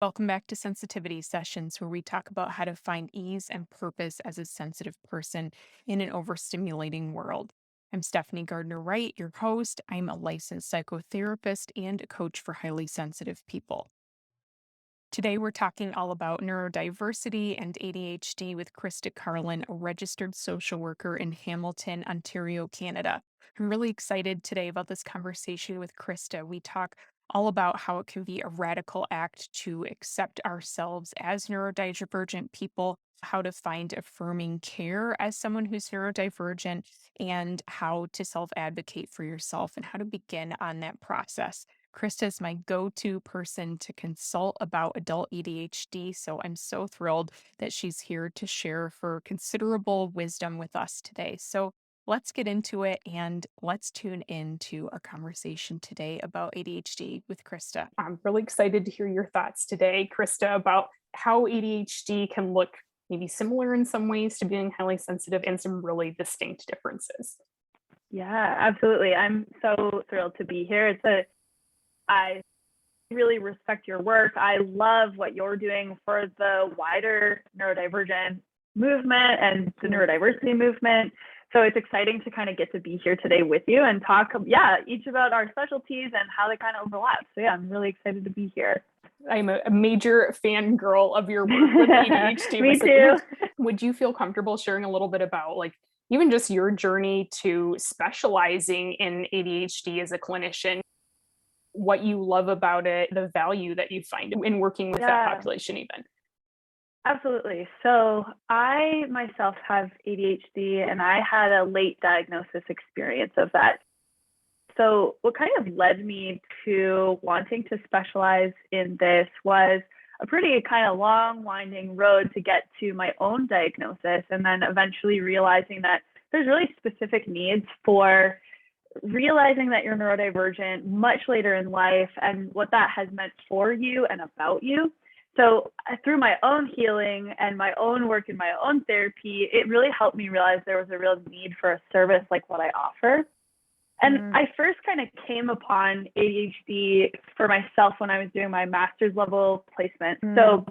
Welcome back to Sensitivity Sessions, where we talk about how to find ease and purpose as a sensitive person in an overstimulating world. I'm Stephanie Gardner-Wright, your host. I'm a licensed psychotherapist and a coach for highly sensitive people. Today, we're talking all about neurodiversity and ADHD with Krista Carlin, a registered social worker in Hamilton, Ontario, Canada. I'm really excited today about this conversation with Krista. We talk all about how it can be a radical act to accept ourselves as neurodivergent people, how to find affirming care as someone who's neurodivergent, and how to self advocate for yourself and how to begin on that process. Krista is my go to person to consult about adult ADHD. So I'm so thrilled that she's here to share her considerable wisdom with us today. So let's get into it and let's tune into our conversation today about ADHD with Krista. I'm really excited to hear your thoughts today, Krista, about how ADHD can look maybe similar in some ways to being highly sensitive and some really distinct differences. Yeah, absolutely. I'm so thrilled to be here. I really respect your work. I love what you're doing for the wider neurodivergent movement and the neurodiversity movement. So it's exciting to kind of get to be here today with you and talk, each about our specialties and how they kind of overlap. So yeah, I'm really excited to be here. I'm a major fangirl of your work with ADHD. Me too. Would you feel comfortable sharing a little bit about even just your journey to specializing in ADHD as a clinician, what you love about it, the value that you find in working with that population even? Absolutely. So I myself have ADHD and I had a late diagnosis experience of that. So what kind of led me to wanting to specialize in this was a pretty kind of long, winding road to get to my own diagnosis, and then eventually realizing that there's really specific needs for realizing that you're neurodivergent much later in life and what that has meant for you and about you. So through my own healing and my own work and my own therapy, it really helped me realize there was a real need for a service like what I offer. And I first kind of came upon ADHD for myself when I was doing my master's level placement. So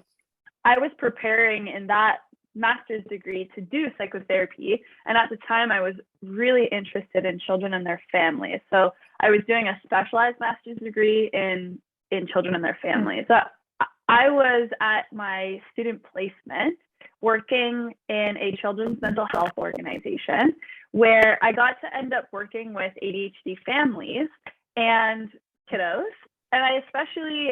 I was preparing in that master's degree to do psychotherapy. And at the time, I was really interested in children and their families. So I was doing a specialized master's degree in children and their families. So I was at my student placement working in a children's mental health organization where I got to end up working with ADHD families and kiddos. And I especially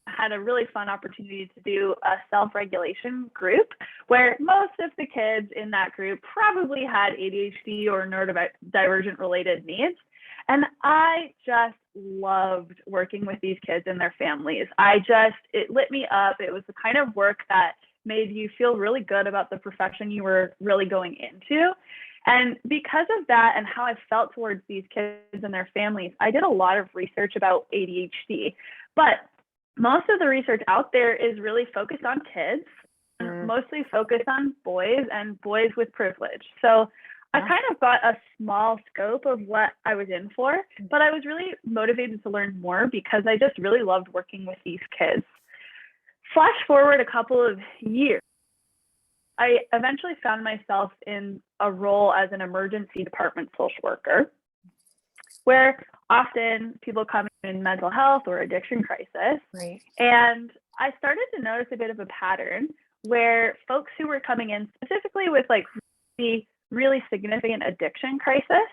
had a really fun opportunity to do a self-regulation group where most of the kids in that group probably had ADHD or neurodivergent related needs. And I just loved working with these kids and their families. It lit me up. It was the kind of work that made you feel really good about the profession you were really going into. And because of that and how I felt towards these kids and their families, I did a lot of research about ADHD. But most of the research out there is really focused on kids, mostly focused on boys and boys with privilege. So I kind of got a small scope of what I was in for, but I was really motivated to learn more because I just really loved working with these kids. Flash forward a couple of years, I eventually found myself in a role as an emergency department social worker, where often people come in mental health or addiction crisis. Right. And I started to notice a bit of a pattern where folks who were coming in specifically with really significant addiction crisis,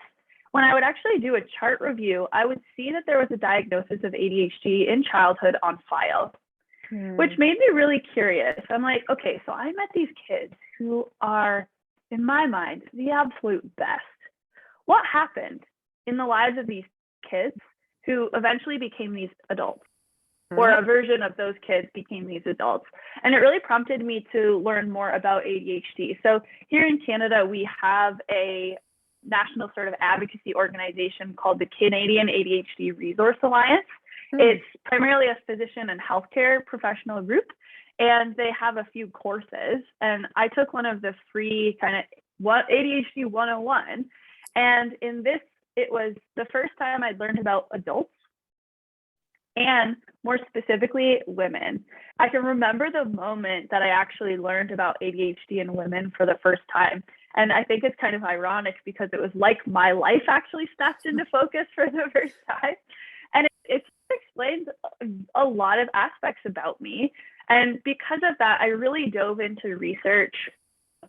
when I would actually do a chart review, I would see that there was a diagnosis of ADHD in childhood on file, which made me really curious. I'm like, okay, so I met these kids who are, in my mind, the absolute best. What happened in the lives of these kids who eventually became these adults? Or a version of those kids became these adults. And it really prompted me to learn more about ADHD. So here in Canada, we have a national sort of advocacy organization called the Canadian ADHD Resource Alliance. It's primarily a physician and healthcare professional group, and they have a few courses. And I took one of the free kind of ADHD 101. And in this, it was the first time I'd learned about adults and more specifically, women. I can remember the moment that I actually learned about ADHD in women for the first time. And I think it's kind of ironic because it was like my life actually stepped into focus for the first time. And it explains a lot of aspects about me. And because of that, I really dove into research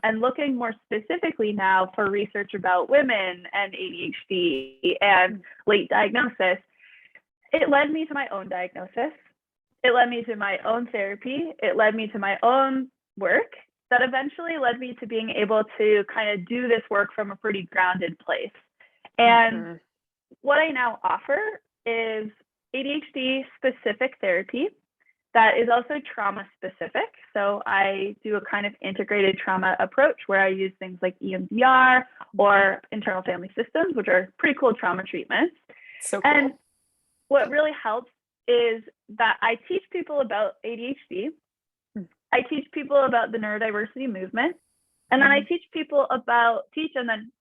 and looking more specifically now for research about women and ADHD and late diagnosis. It led me to my own diagnosis. It led me to my own therapy. It led me to my own work that eventually led me to being able to kind of do this work from a pretty grounded place. And what I now offer is ADHD specific therapy that is also trauma specific. So I do a kind of integrated trauma approach where I use things like EMDR or internal family systems, which are pretty cool trauma treatments. So cool. And what really helps is that I teach people about ADHD. I teach people about the neurodiversity movement. And then I teach and then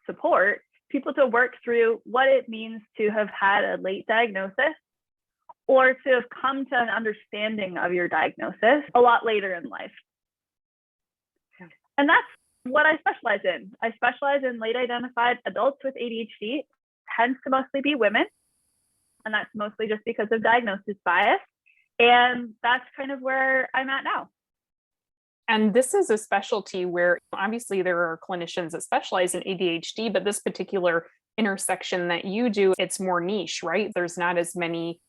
support people to work through what it means to have had a late diagnosis or to have come to an understanding of your diagnosis a lot later in life. And that's what I specialize in. I specialize in late identified adults with ADHD, tends to mostly be women. And that's mostly just because of diagnosis bias. And that's kind of where I'm at now. And this is a specialty where obviously there are clinicians that specialize in ADHD, but this particular intersection that you do, it's more niche, right? There's not as many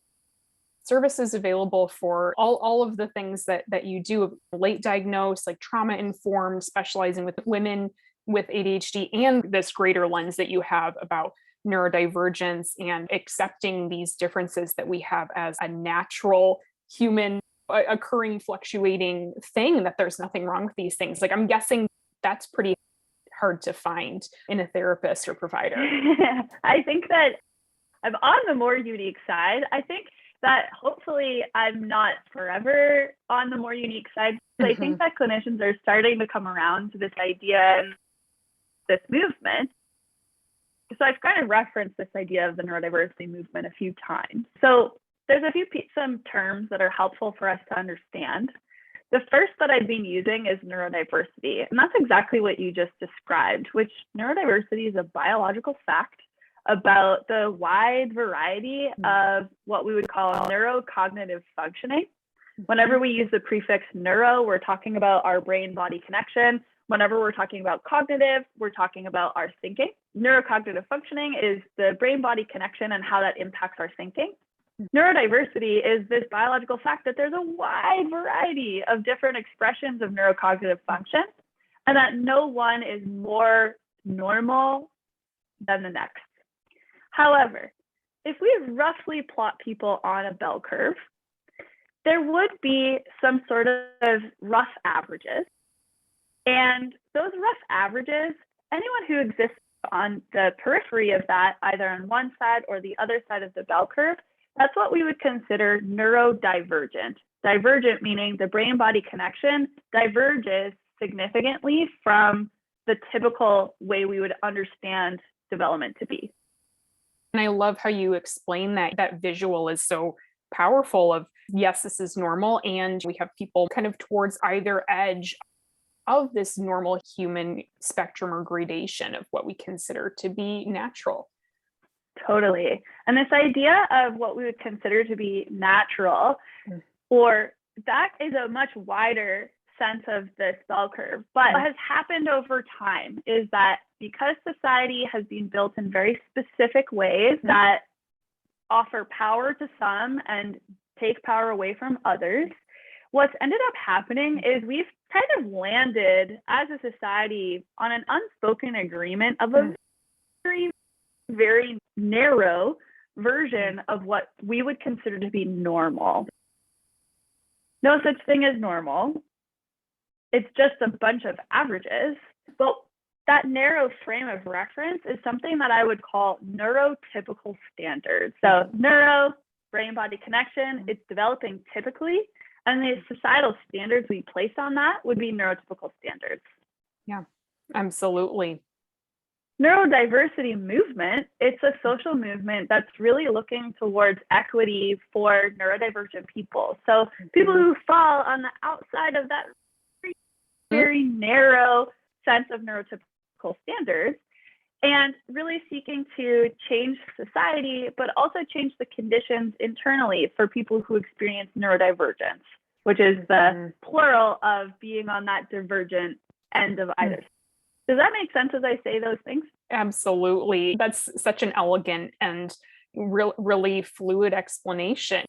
services available for all of the things that you do, late diagnosed, like trauma informed, specializing with women with ADHD, and this greater lens that you have about neurodivergence and accepting these differences that we have as a natural human occurring fluctuating thing, that there's nothing wrong with these things. Like, I'm guessing that's pretty hard to find in a therapist or provider. I think that I'm on the more unique side. I think that hopefully I'm not forever on the more unique side. I think that clinicians are starting to come around to this idea and this movement. So I've kind of referenced this idea of the neurodiversity movement a few times. So there's some terms that are helpful for us to understand. The first that I've been using is neurodiversity, and that's exactly what you just described, which neurodiversity is a biological fact about the wide variety of what we would call neurocognitive functioning. Whenever we use the prefix neuro, we're talking about our brain-body connection. Whenever we're talking about cognitive, we're talking about our thinking. Neurocognitive functioning is the brain-body connection and how that impacts our thinking. Neurodiversity is this biological fact that there's a wide variety of different expressions of neurocognitive function, and that no one is more normal than the next. However, if we roughly plot people on a bell curve, there would be some sort of rough averages. And those rough averages, anyone who exists on the periphery of that, either on one side or the other side of the bell curve, that's what we would consider neurodivergent. Divergent meaning the brain-body connection diverges significantly from the typical way we would understand development to be. And I love how you explain that visual is so powerful of, yes, this is normal. And we have people kind of towards either edge of this normal human spectrum or gradation of what we consider to be natural. Totally. And this idea of what we would consider to be natural, or that is a much wider sense of this bell curve. But what has happened over time is that because society has been built in very specific ways that offer power to some and take power away from others, what's ended up happening is we've kind of landed as a society on an unspoken agreement of a very, very narrow version of what we would consider to be normal. No such thing as normal. It's just a bunch of averages. But that narrow frame of reference is something that I would call neurotypical standards. So neuro, brain-body connection, it's developing typically, and the societal standards we place on that would be neurotypical standards. Yeah, absolutely. neurodiversity movement, it's a social movement that's really looking towards equity for neurodivergent people. So people who fall on the outside of that very narrow sense of neurotypical standards, and really seeking to change society, but also change the conditions internally for people who experience neurodivergence, which is the plural of being on that divergent end of either. Does that make sense as I say those things? Absolutely. That's such an elegant and really fluid explanation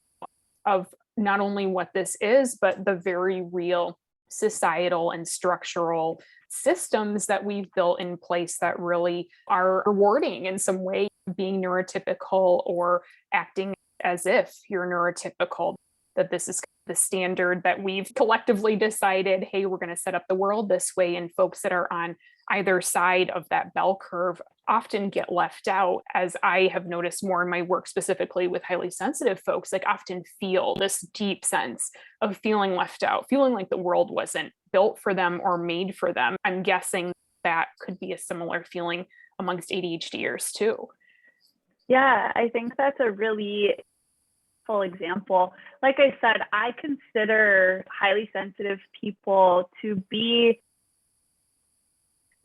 of not only what this is, but the very real societal and structural systems that we've built in place that really are rewarding in some way, being neurotypical or acting as if you're neurotypical, that this is the standard that we've collectively decided, hey, we're going to set up the world this way. And folks that are on either side of that bell curve often get left out, as I have noticed more in my work, specifically with highly sensitive folks, like often feel this deep sense of feeling left out, feeling like the world wasn't built for them or made for them. I'm guessing that could be a similar feeling amongst ADHDers too. Yeah, I think that's a really full example. Like I said, I consider highly sensitive people to be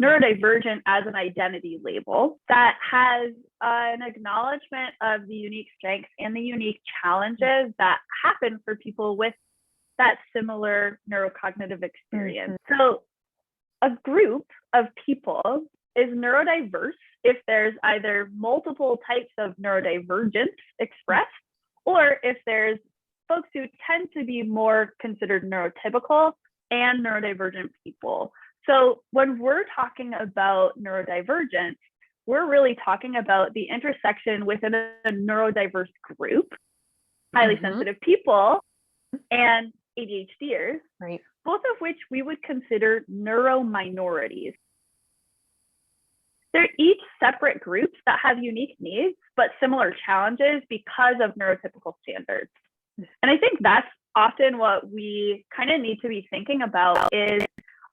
neurodivergent as an identity label that has an acknowledgement of the unique strengths and the unique challenges that happen for people with that similar neurocognitive experience. So a group of people is neurodiverse if there's either multiple types of neurodivergence expressed, or if there's folks who tend to be more considered neurotypical and neurodivergent people. So when we're talking about neurodivergence, we're really talking about the intersection within a neurodiverse group, highly sensitive people, and ADHDers, right, both of which we would consider neurominorities. They're each separate groups that have unique needs, but similar challenges because of neurotypical standards. And I think that's often what we kind of need to be thinking about is,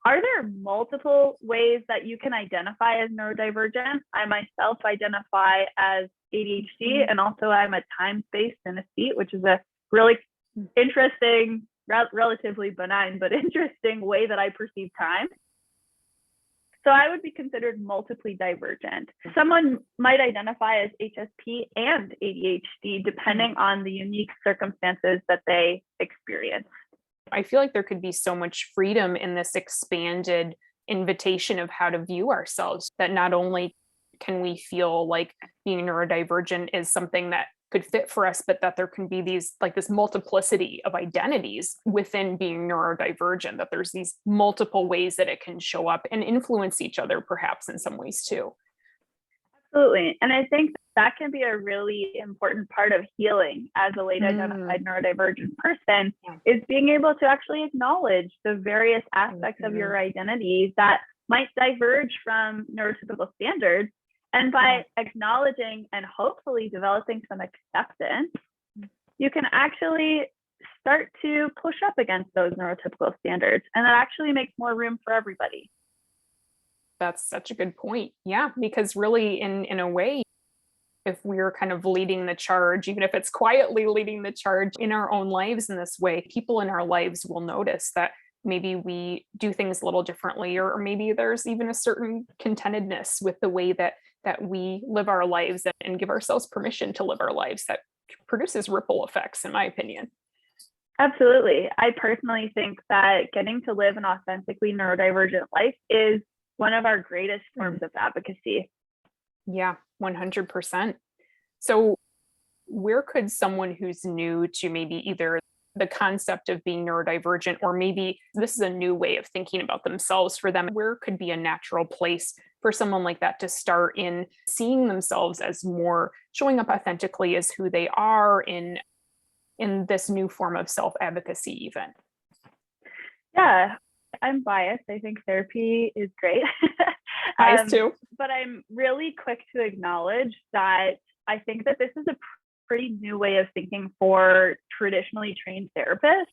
are there multiple ways that you can identify as neurodivergent? I myself identify as ADHD, and also I'm a time-space synesthete, which is a really interesting, relatively benign, but interesting way that I perceive time. So I would be considered multiply divergent. Someone might identify as HSP and ADHD, depending on the unique circumstances that they experience. I feel like there could be so much freedom in this expanded invitation of how to view ourselves, that not only can we feel like being neurodivergent is something that could fit for us, but that there can be these, like this multiplicity of identities within being neurodivergent, that there's these multiple ways that it can show up and influence each other perhaps in some ways too. Absolutely. And I think that can be a really important part of healing as a late identified neurodivergent person, is being able to actually acknowledge the various aspects of your identities that might diverge from neurotypical standards. And by acknowledging and hopefully developing some acceptance, you can actually start to push up against those neurotypical standards. And that actually makes more room for everybody. That's such a good point. Yeah, because really in a way, if we're kind of leading the charge, even if it's quietly leading the charge in our own lives in this way, people in our lives will notice that maybe we do things a little differently, or maybe there's even a certain contentedness with the way that we live our lives and give ourselves permission to live our lives that produces ripple effects, in my opinion. Absolutely. I personally think that getting to live an authentically neurodivergent life is one of our greatest forms of advocacy. Yeah, 100%. So where could someone who's new to maybe either the concept of being neurodivergent, or maybe this is a new way of thinking about themselves for them, where could be a natural place for someone like that to start in seeing themselves as more showing up authentically as who they are in this new form of self-advocacy even? Yeah, I'm biased. I think therapy is great. Biased too. But I'm really quick to acknowledge that I think that this is a pretty new way of thinking for traditionally trained therapists.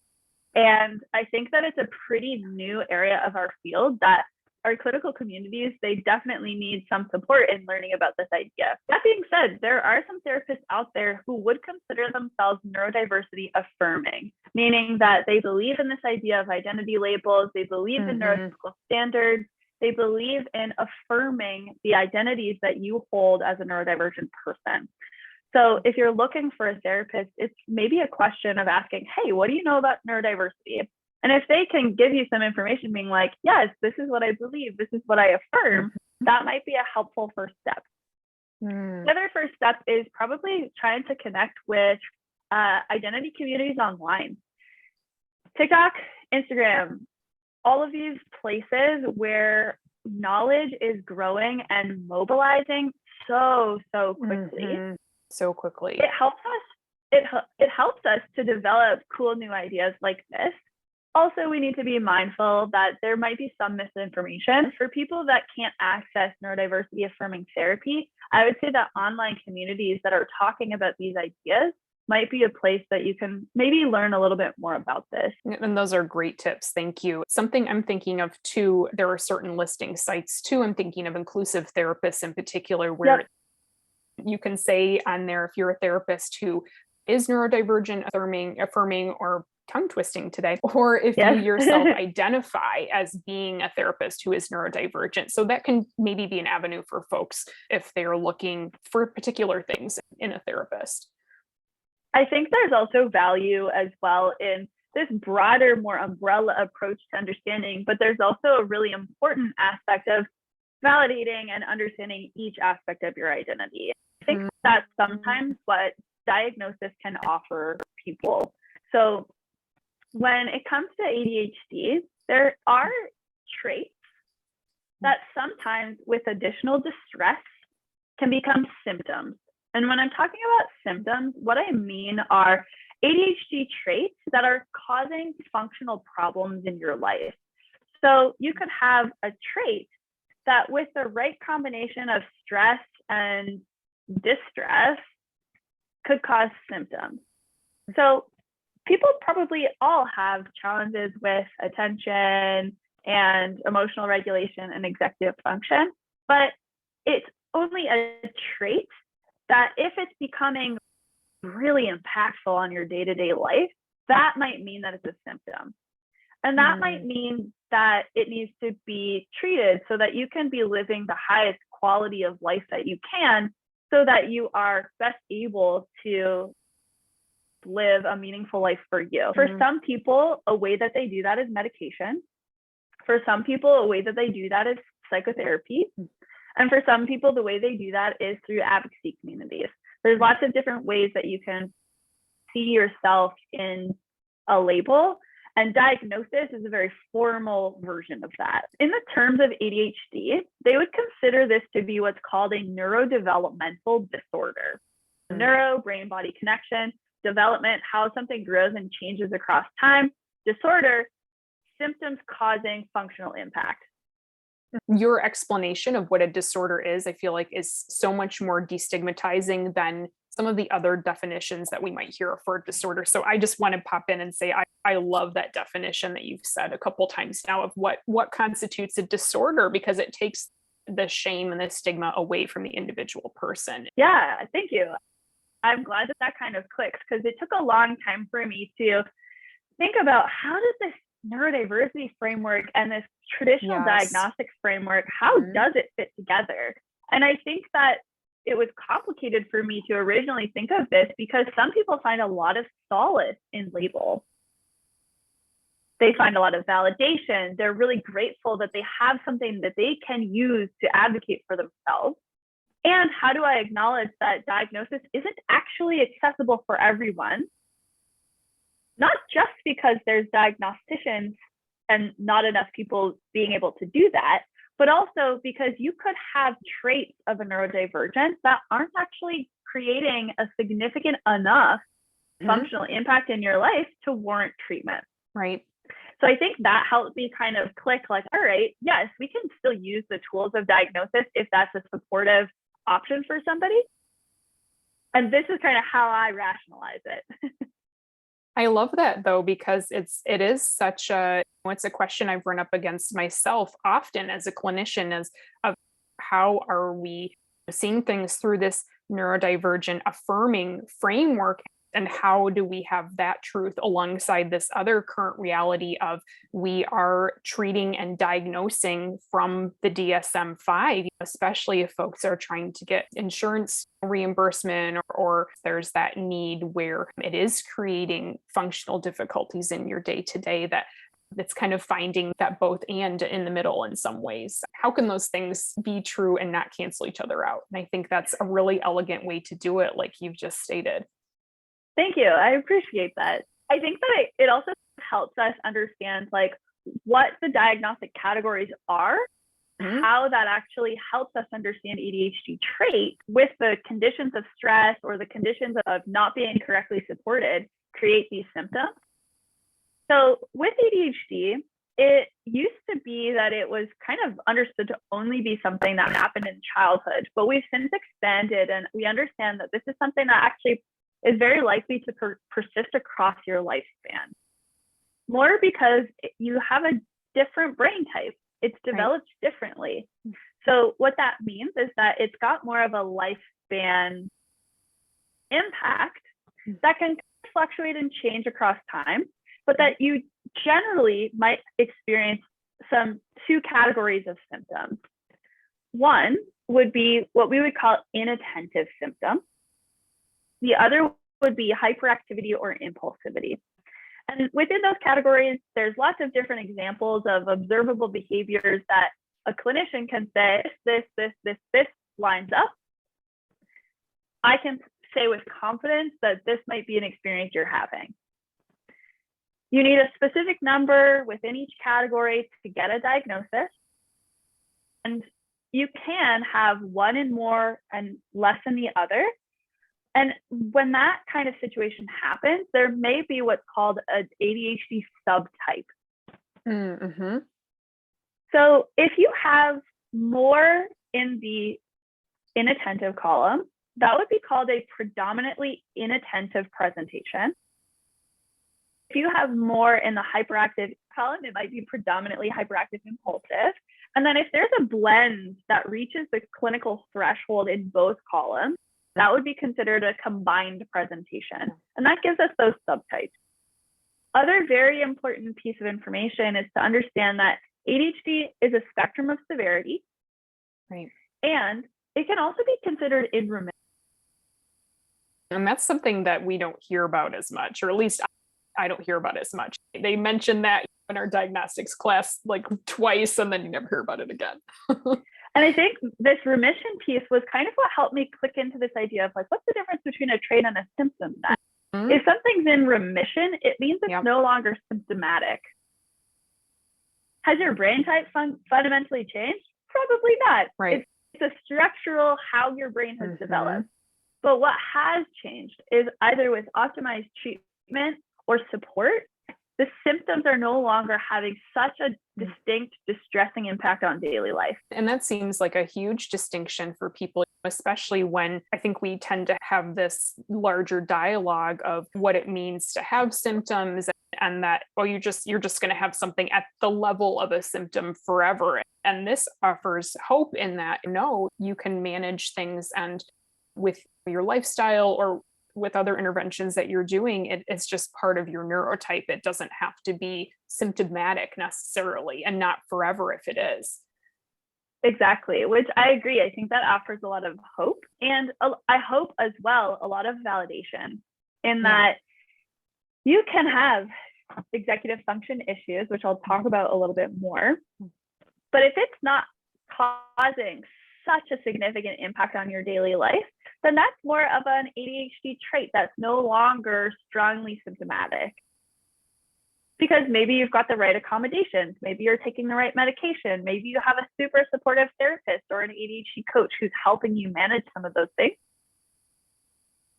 And I think that it's a pretty new area of our field that our clinical communities, they definitely need some support in learning about this idea. That being said, there are some therapists out there who would consider themselves neurodiversity affirming, meaning that they believe in this idea of identity labels, they believe in neurotypical standards, they believe in affirming the identities that you hold as a neurodivergent person. So if you're looking for a therapist, it's maybe a question of asking, hey, what do you know about neurodiversity? And if they can give you some information being like, yes, this is what I believe, this is what I affirm, that might be a helpful first step. The other first step is probably trying to connect with identity communities online. TikTok, Instagram, all of these places where knowledge is growing and mobilizing so quickly. So quickly. It helps us to develop cool new ideas like this. Also, we need to be mindful that there might be some misinformation. For people that can't access neurodiversity affirming therapy, I would say that online communities that are talking about these ideas might be a place that you can maybe learn a little bit more about this. And those are great tips. Thank you. Something I'm thinking of too, there are certain listing sites too. I'm thinking of inclusive therapists in particular, where you can say on there, if you're a therapist who is neurodivergent, affirming or tongue twisting today, or if you yourself identify as being a therapist who is neurodivergent. So that can maybe be an avenue for folks if they're looking for particular things in a therapist. I think there's also value as well in this broader, more umbrella approach to understanding, but there's also a really important aspect of validating and understanding each aspect of your identity. I think that's sometimes what diagnosis can offer people. So when it comes to ADHD, there are traits that sometimes with additional distress can become symptoms. And when I'm talking about symptoms, what I mean are ADHD traits that are causing functional problems in your life. So you could have a trait that with the right combination of stress and distress could cause symptoms. So people probably all have challenges with attention and emotional regulation and executive function, but it's only a trait that if it's becoming really impactful on your day-to-day life, that might mean that it's a symptom. And that might mean that it needs to be treated so that you can be living the highest quality of life that you can, so that you are best able to live a meaningful life for you. For some people, a way that they do that is medication. For some people, a way that they do that is psychotherapy. And for some people, the way they do that is through advocacy communities. There's lots of different ways that you can see yourself in a label, and diagnosis is a very formal version of that. In the terms of ADHD, they would consider this to be what's called a neurodevelopmental disorder. Neuro, brain-body connection, development, how something grows and changes across time, disorder, symptoms causing functional impact. Your explanation of what a disorder is, I feel like, is so much more destigmatizing than some of the other definitions that we might hear for a disorder. So I just want to pop in and say, I love that definition that you've said a couple times now of what constitutes a disorder, because it takes the shame and the stigma away from the individual person. Yeah, thank you. I'm glad that that kind of clicks, because it took a long time for me to think about how does this neurodiversity framework and this traditional diagnostic framework, how does it fit together? And I think that it was complicated for me to originally think of this because some people find a lot of solace in label. They find a lot of validation. They're really grateful that they have something that they can use to advocate for themselves. And how do I acknowledge that diagnosis isn't actually accessible for everyone? Not just because there's diagnosticians and not enough people being able to do that, but also because you could have traits of a neurodivergence that aren't actually creating a significant enough functional impact in your life to warrant treatment. Right. So I think that helped me kind of click like, all right, yes, we can still use the tools of diagnosis if that's a supportive option for somebody. And this is kind of how I rationalize it. I love that though, because it is such a it's a question I've run up against myself often as a clinician as of how are we seeing things through this neurodivergent affirming framework, and how do we have that truth alongside this other current reality of we are treating and diagnosing from the DSM-5, especially if folks are trying to get insurance reimbursement, or there's that need where it is creating functional difficulties in your day to day, that's kind of finding that both and in the middle in some ways. How can those things be true and not cancel each other out? And I think that's a really elegant way to do it, like you've just stated. Thank you. I appreciate that. I think that it also helps us understand like what the diagnostic categories are, how that actually helps us understand ADHD trait with the conditions of stress or the conditions of not being correctly supported create these symptoms. So with ADHD, it used to be that it was kind of understood to only be something that happened in childhood, but we've since expanded and we understand that this is something that actually is very likely to persist across your lifespan. More because you have a different brain type. It's developed differently. So what that means is that it's got more of a lifespan impact that can fluctuate and change across time, but that you generally might experience two categories of symptoms. One would be what we would call inattentive symptoms. The other would be hyperactivity or impulsivity. And within those categories, there's lots of different examples of observable behaviors that a clinician can say, this lines up. I can say with confidence that this might be an experience you're having. You need a specific number within each category to get a diagnosis. And you can have one and more and less than the other. And when that kind of situation happens, there may be what's called an ADHD subtype. Mm-hmm. So if you have more in the inattentive column, that would be called a predominantly inattentive presentation. If you have more in the hyperactive column, it might be predominantly hyperactive impulsive. And then if there's a blend that reaches the clinical threshold in both columns, that would be considered a combined presentation. And that gives us those subtypes. Other very important piece of information is to understand that ADHD is a spectrum of severity. Right. And it can also be considered in remission. And that's something that we don't hear about as much, or at least I don't hear about as much. They mention that in our diagnostics class like twice, and then you never hear about it again. And I think this remission piece was kind of what helped me click into this idea of like, what's the difference between a trait and a symptom? That if something's in remission, it means it's no longer symptomatic. Has your brain type fundamentally changed? Probably not. Right. It's a structural how your brain has developed. But what has changed is either with optimized treatment or support, the symptoms are no longer having such a distinct, distressing impact on daily life. And that seems like a huge distinction for people, especially when I think we tend to have this larger dialogue of what it means to have symptoms, and that, well, you're just going to have something at the level of a symptom forever. And this offers hope in that, no, you can manage things, and with your lifestyle or with other interventions that you're doing, it's just part of your neurotype. It doesn't have to be symptomatic necessarily, and not forever if it is. Exactly, which I agree. I think that offers a lot of hope. And I hope as well, a lot of validation in that you can have executive function issues, which I'll talk about a little bit more. But if it's not causing such a significant impact on your daily life, then that's more of an ADHD trait that's no longer strongly symptomatic. Because maybe you've got the right accommodations, maybe you're taking the right medication, maybe you have a super supportive therapist or an ADHD coach who's helping you manage some of those things.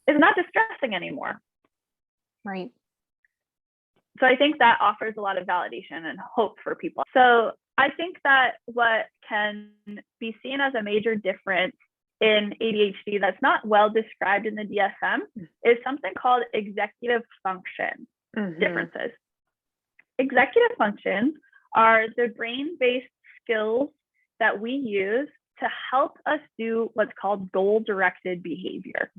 It's not distressing anymore. Right. So I think that offers a lot of validation and hope for people. So I think that what can be seen as a major difference in ADHD that's not well described in the DSM is something called executive function. Mm-hmm. differences. Executive functions are the brain-based skills that we use to help us do what's called goal-directed behavior.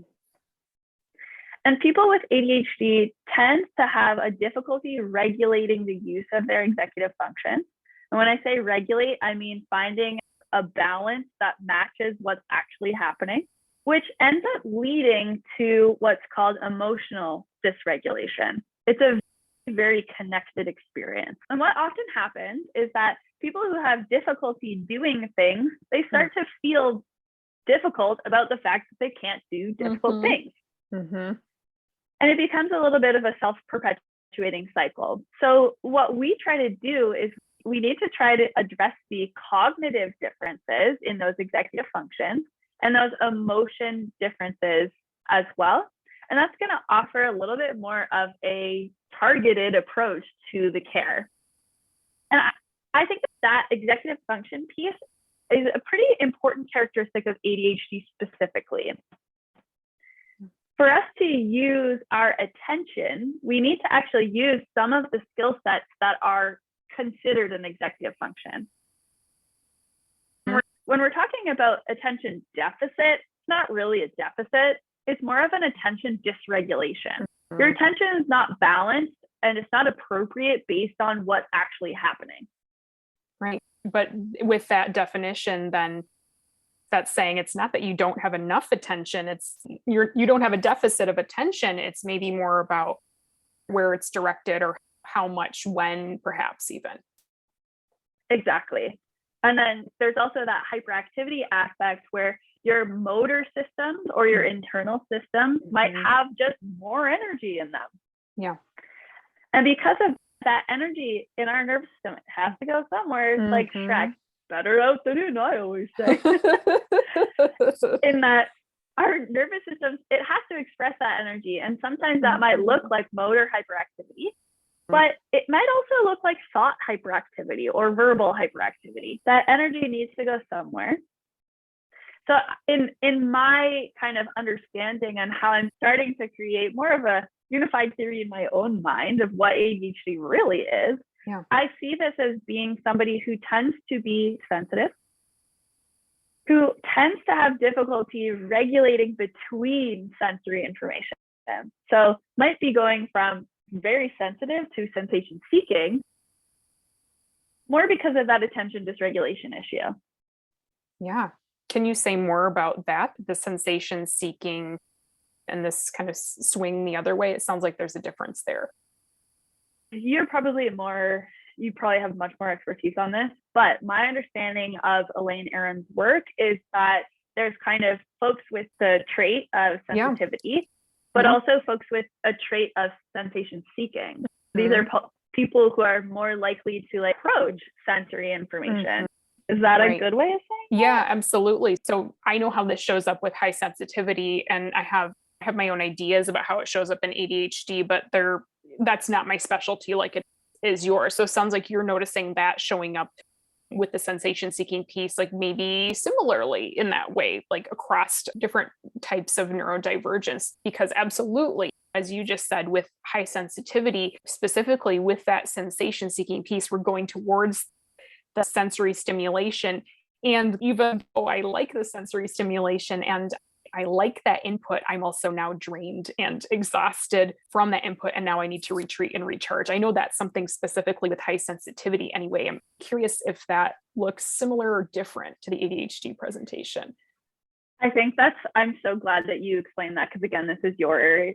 And people with ADHD tend to have a difficulty regulating the use of their executive function. And when I say regulate, I mean finding a balance that matches what's actually happening, which ends up leading to what's called emotional dysregulation. It's a very connected experience. And what often happens is that people who have difficulty doing things, they start to feel difficult about the fact that they can't do difficult things. Mm-hmm. And it becomes a little bit of a self-perpetuating cycle. So what we try to do is we need to try to address the cognitive differences in those executive functions and those emotion differences as well. And that's going to offer a little bit more of a targeted approach to the care. And I think that executive function piece is a pretty important characteristic of ADHD specifically. For us to use our attention, we need to actually use some of the skill sets that are considered an executive function. When we're talking about attention deficit, it's not really a deficit. It's more of an attention dysregulation. Your attention is not balanced and it's not appropriate based on what's actually happening. Right. But with that definition, then that's saying it's not that you don't have enough attention. It's you don't have a deficit of attention. It's maybe more about where it's directed or how much, when, perhaps even. Exactly. And then there's also that hyperactivity aspect where your motor systems or your internal systems might have just more energy in them. Yeah. And because of that energy in our nervous system, it has to go somewhere. It's like Shrek, better out than in, I always say. In that our nervous systems, it has to express that energy. And sometimes that might look like motor hyperactivity, but it might also look like thought hyperactivity or verbal hyperactivity. That energy needs to go somewhere. So in my kind of understanding and how I'm starting to create more of a unified theory in my own mind of what ADHD really is, I see this as being somebody who tends to be sensitive, who tends to have difficulty regulating between sensory information. So might be going from very sensitive to sensation seeking, more because of that attention dysregulation issue. Yeah. Can you say more about that, the sensation seeking and this kind of swing the other way? It sounds like there's a difference there. You probably have much more expertise on this, but my understanding of Elaine Aron's work is that there's kind of folks with the trait of sensitivity, but also folks with a trait of sensation seeking. These are people who are more likely to approach sensory information. Is that a good way of saying Yeah, that? absolutely. So I know how this shows up with high sensitivity, and I have my own ideas about how it shows up in ADHD, but that's not my specialty like it is yours. So it sounds like you're noticing that showing up with the sensation seeking piece, like maybe similarly in that way, like across different types of neurodivergence, because absolutely, as you just said, with high sensitivity, specifically with that sensation seeking piece, we're going towards the sensory stimulation. And even though I like the sensory stimulation and I like that input, I'm also now drained and exhausted from that input. And now I need to retreat and recharge. I know that's something specifically with high sensitivity anyway. I'm curious if that looks similar or different to the ADHD presentation. I think I'm so glad that you explained that, because again, this is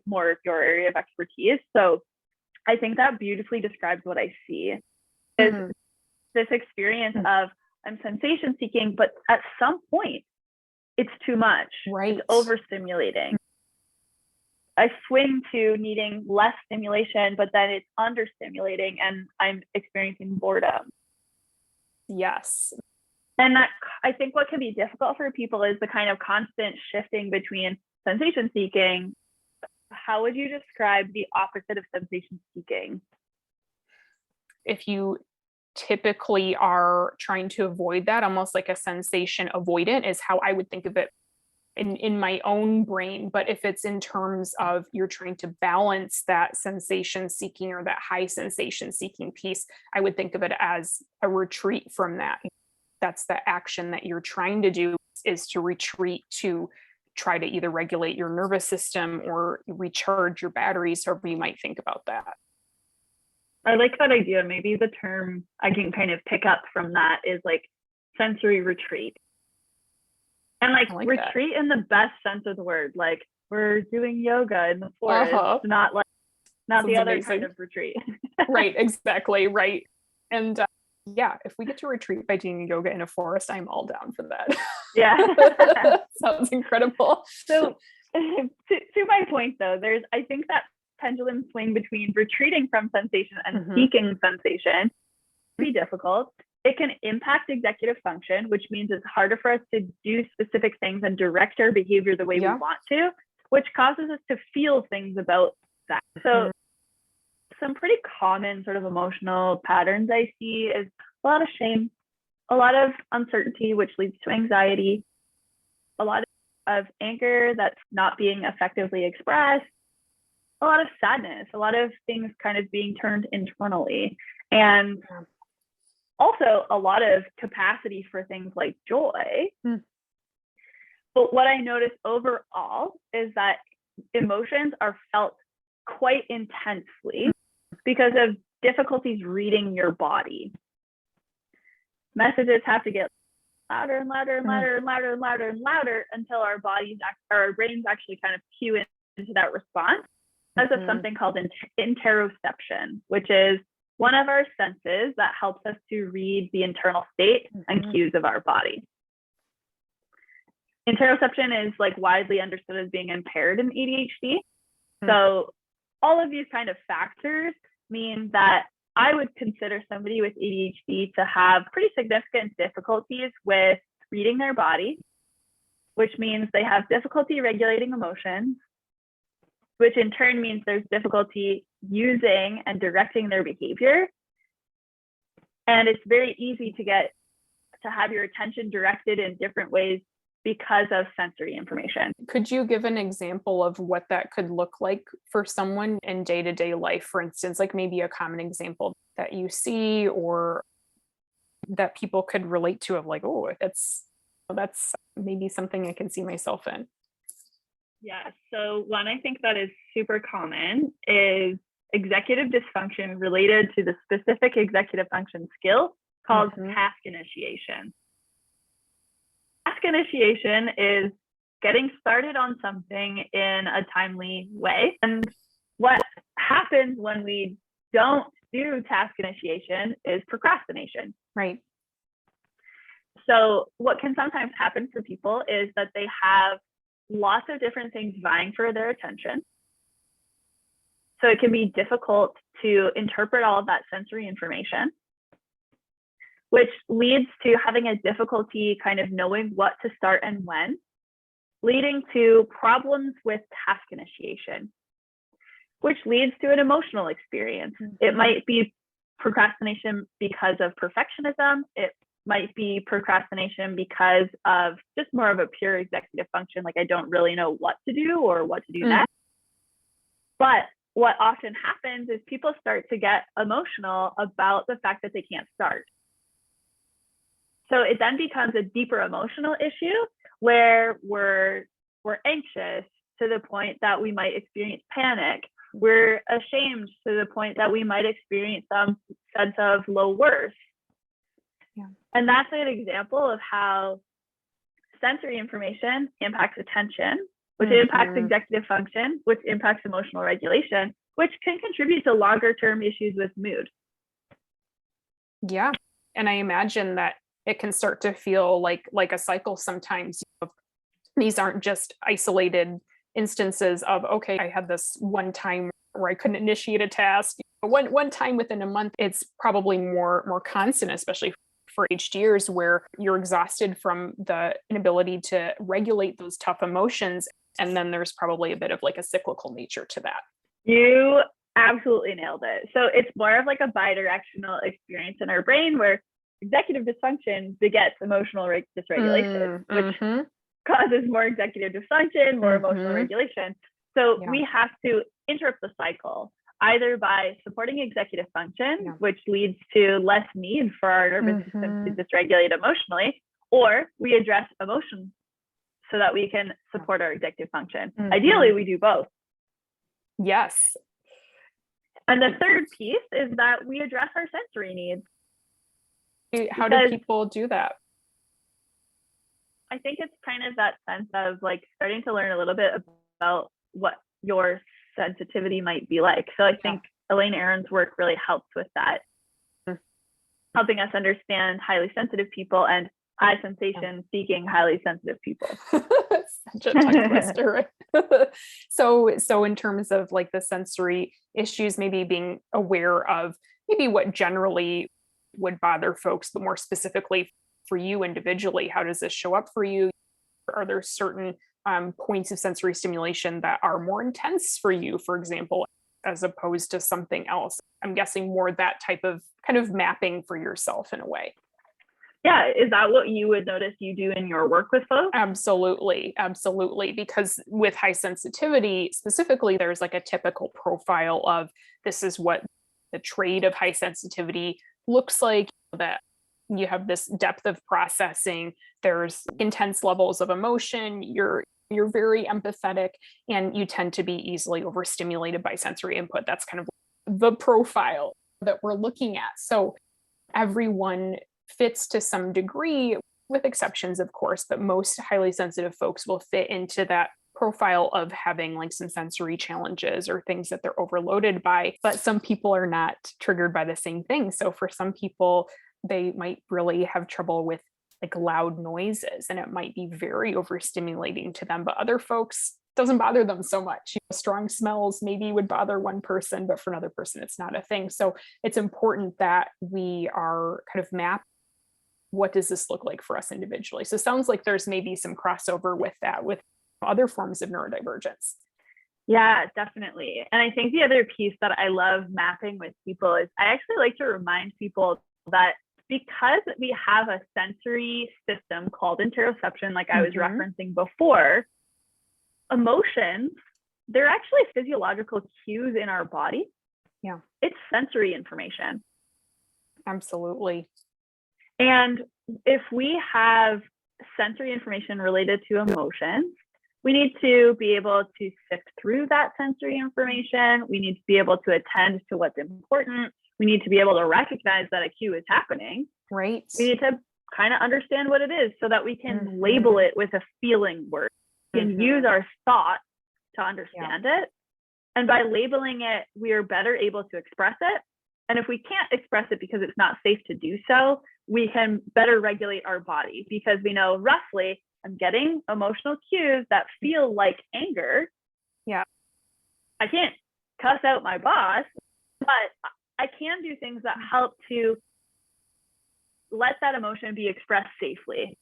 more of your area of expertise. So I think that beautifully describes what I see is this experience of I'm sensation seeking, but at some point it's too much. Right. It's overstimulating. I swing to needing less stimulation, but then it's understimulating and I'm experiencing boredom. Yes. And that, I think what can be difficult for people is the kind of constant shifting between sensation seeking. How would you describe the opposite of sensation seeking? If you typically are trying to avoid that, almost like a sensation avoidant is how I would think of it in my own brain. But if it's in terms of you're trying to balance that sensation seeking or that high sensation seeking piece, I would think of it as a retreat from that. That's the action that you're trying to do, is to retreat, to try to either regulate your nervous system or recharge your batteries, however you might think about that. I like that idea. Maybe the term I can kind of pick up from that is like sensory retreat. And like retreat in the best sense of the word, like we're doing yoga in the forest, not the other kind of retreat. Right, exactly, right. And yeah, if we get to retreat by doing yoga in a forest, I'm all down for that. Yeah. Sounds incredible. So to my point though, I think that pendulum swing between retreating from sensation and seeking sensation can be difficult. It can impact executive function, which means it's harder for us to do specific things and direct our behavior the way we want to, which causes us to feel things about that. So some pretty common sort of emotional patterns I see is a lot of shame, a lot of uncertainty, which leads to anxiety, a lot of anger that's not being effectively expressed, a lot of sadness, a lot of things kind of being turned internally, and also a lot of capacity for things like joy. But what I notice overall is that emotions are felt quite intensely because of difficulties reading your body. Messages have to get louder and louder and louder and louder and louder and louder until our brains actually kind of cue into that response because of something called interoception, which is one of our senses that helps us to read the internal state and cues of our body. Interoception is like widely understood as being impaired in ADHD. So all of these kind of factors mean that I would consider somebody with ADHD to have pretty significant difficulties with reading their body, which means they have difficulty regulating emotions, which in turn means there's difficulty using and directing their behavior. And it's very easy to have your attention directed in different ways because of sensory information. Could you give an example of what that could look like for someone in day-to-day life, for instance, like maybe a common example that you see or that people could relate to, of like, oh, that's maybe something I can see myself in? Yeah, so one I think that is super common is executive dysfunction related to the specific executive function skill called task initiation. Task initiation is getting started on something in a timely way. And what happens when we don't do task initiation is procrastination. Right. So what can sometimes happen for people is that they have lots of different things vying for their attention. So it can be difficult to interpret all of that sensory information, which leads to having a difficulty kind of knowing what to start and when, leading to problems with task initiation, which leads to an emotional experience. It might be procrastination because of perfectionism. It might be procrastination because of just more of a pure executive function, like I don't really know what to do or what to do next. But what often happens is people start to get emotional about the fact that they can't start. So it then becomes a deeper emotional issue where we're anxious to the point that we might experience panic. We're ashamed to the point that we might experience some sense of low worth. Yeah. And that's an example of how sensory information impacts attention, which impacts executive function, which impacts emotional regulation, which can contribute to longer term issues with mood. Yeah. And I imagine that it can start to feel like a cycle sometimes. These aren't just isolated instances of, okay, I had this one time where I couldn't initiate a task. One time within a month. It's probably more constant, especially for HDers, where you're exhausted from the inability to regulate those tough emotions. And then there's probably a bit of like a cyclical nature to that. You absolutely nailed it. So it's more of like a bidirectional experience in our brain where executive dysfunction begets emotional dysregulation, which causes more executive dysfunction, more emotional Mm-hmm. regulation. So Yeah. we have to interrupt the cycle either by supporting executive function, Yeah. which leads to less need for our nervous system to Mm-hmm. dysregulate emotionally, or we address emotion so that we can support our executive function. Mm-hmm. Ideally, we do both. Yes. And the third piece is that we address our sensory needs. How do people do that? I think it's kind of that sense of like starting to learn a little bit about what your sensitivity might be like. So I think Elaine Aron's work really helps with that, helping us understand highly sensitive people and high sensation seeking highly sensitive people. Such a tongue twister, right? So in terms of like the sensory issues, maybe being aware of maybe what generally would bother folks, but more specifically for you individually, how does this show up for you? Are there certain points of sensory stimulation that are more intense for you, for example, as opposed to something else? I'm guessing more that type of kind of mapping for yourself in a way. Yeah, is that what you would notice you do in your work with folks? Absolutely. Because with high sensitivity, specifically, there's like a typical profile of this is what the trait of high sensitivity looks like, that you have this depth of processing, there's intense levels of emotion, you're very empathetic, and you tend to be easily overstimulated by sensory input. That's kind of the profile that we're looking at. So everyone fits to some degree, with exceptions, of course, but most highly sensitive folks will fit into that profile of having like some sensory challenges or things that they're overloaded by. But some people are not triggered by the same thing. So for some people, they might really have trouble with like loud noises, and it might be very overstimulating to them. But other folks, doesn't bother them so much. Strong smells maybe would bother one person, but for another person, it's not a thing. So it's important that we are kind of map what does this look like for us individually. So it sounds like there's maybe some crossover with that, with other forms of neurodivergence. Yeah, definitely. And I think the other piece that I love mapping with people is I actually like to remind people that because we have a sensory system called interoception, like I was referencing before, emotions, they're actually physiological cues in our body. Yeah. It's sensory information. Absolutely. And if we have sensory information related to emotions, we need to be able to sift through that sensory information. We need to be able to attend to what's important. We need to be able to recognize that a cue is happening. Right. We need to kind of understand what it is so that we can label it with a feeling word. We can use our thought to understand it. And by labeling it, we are better able to express it. And if we can't express it because it's not safe to do so, we can better regulate our body because we know roughly I'm getting emotional cues that feel like anger. Yeah. I can't cuss out my boss, but I can do things that help to let that emotion be expressed safely.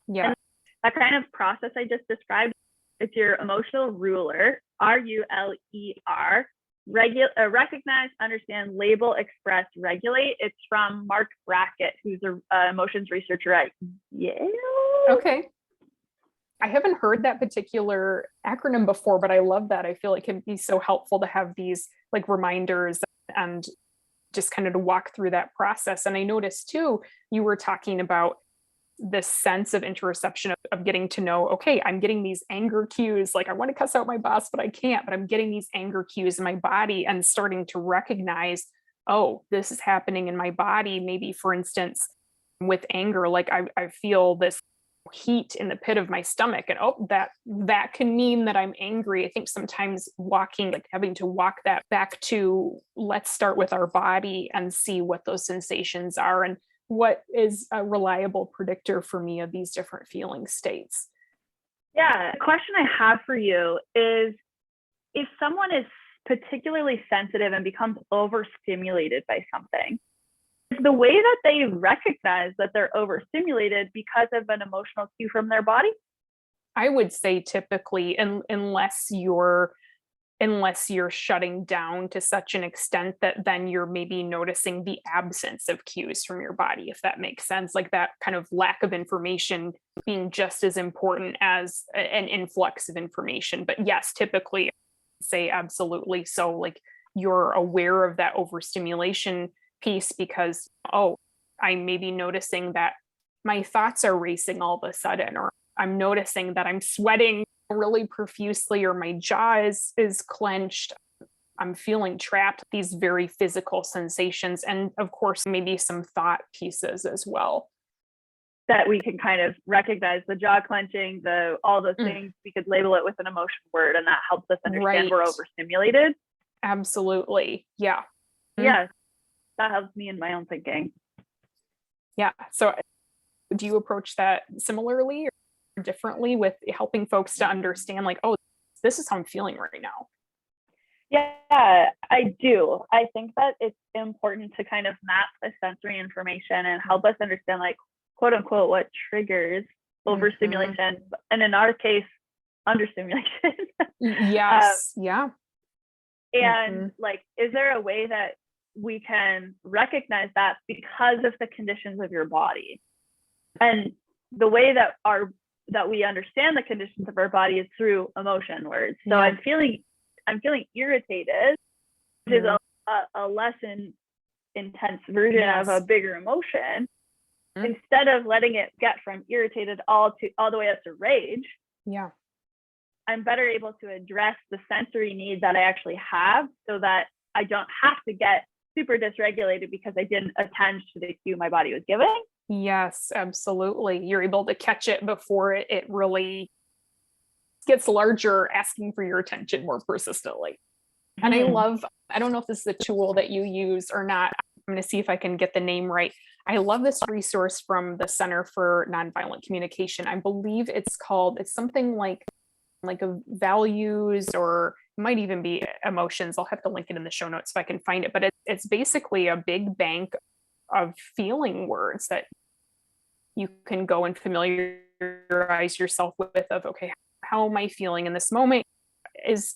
Yeah. And that kind of process I just described, it's your emotional ruler, RULER, recognize, understand, label, express, regulate. It's from Mark Brackett, who's an emotions researcher at Yale. Okay. I haven't heard that particular acronym before, but I love that. I feel it can be so helpful to have these like reminders and just kind of to walk through that process. And I noticed too, you were talking about this sense of interoception of getting to know, okay, I'm getting these anger cues, like I want to cuss out my boss, but I can't, but I'm getting these anger cues in my body and starting to recognize, oh, this is happening in my body. Maybe for instance, with anger, like I feel this heat in the pit of my stomach, and oh, that can mean that I'm angry. I think sometimes walking, like having to walk that back to, let's start with our body and see what those sensations are and what is a reliable predictor for me of these different feeling states. Yeah, the question I have for you is, if someone is particularly sensitive and becomes overstimulated by something, is the way that they recognize that they're overstimulated because of an emotional cue from their body? I would say typically, unless you're unless you're shutting down to such an extent that then you're maybe noticing the absence of cues from your body, if that makes sense. Like that kind of lack of information being just as important as an influx of information. But yes, typically say absolutely. So like you're aware of that overstimulation piece because, oh, I may be noticing that my thoughts are racing all of a sudden, or I'm noticing that I'm sweating really profusely, or my jaw is clenched. I'm feeling trapped, these very physical sensations. And of course, maybe some thought pieces as well. That we can kind of recognize the jaw clenching, all those things, we could label it with an emotion word, and that helps us understand we're overstimulated. Absolutely. Yeah. Yes. That helps me in my own thinking. Yeah. So do you approach that similarly or differently with helping folks to understand like, oh, this is how I'm feeling right now? Yeah, I do. I think that it's important to kind of map the sensory information and help us understand, like, quote unquote, what triggers overstimulation, and in our case, understimulation. Yes. Yeah. And like, is there a way that we can recognize that because of the conditions of your body? And the way that we understand the conditions of our body is through emotion words. So I'm feeling irritated, which is a less intense version of a bigger emotion. Instead of letting it get from irritated all the way up to rage, I'm better able to address the sensory need that I actually have, so that I don't have to get super dysregulated because I didn't attend to the cue my body was giving. Yes, absolutely. You're able to catch it before it really gets larger, asking for your attention more persistently. And I don't know if this is a tool that you use or not. I'm going to see if I can get the name right. I love this resource from the Center for Nonviolent Communication. I believe it's something like a values, or it might even be emotions. I'll have to link it in the show notes if I can find it. But it's basically a big bank of feeling words that you can go and familiarize yourself with, of, okay, how am I feeling in this moment? Is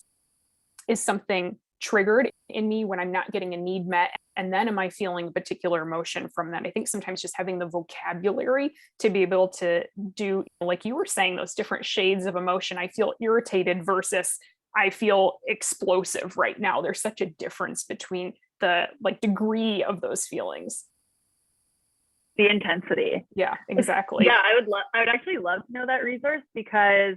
something triggered in me when I'm not getting a need met? And then am I feeling a particular emotion from that? I think sometimes just having the vocabulary to be able to do, like you were saying, those different shades of emotion. I feel irritated versus I feel explosive right now. There's such a difference between the degree of those feelings. The intensity. Yeah, exactly. Yeah, I would actually love to know that resource, because